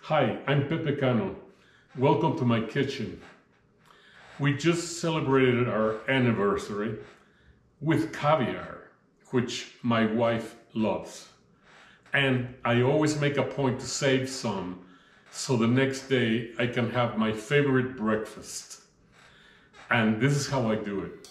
Hi, I'm Pepecano. Welcome to my kitchen. We just celebrated our anniversary with caviar, which my wife loves. And I always make a point to save some so the next day I can have my favorite breakfast. And this is how I do it.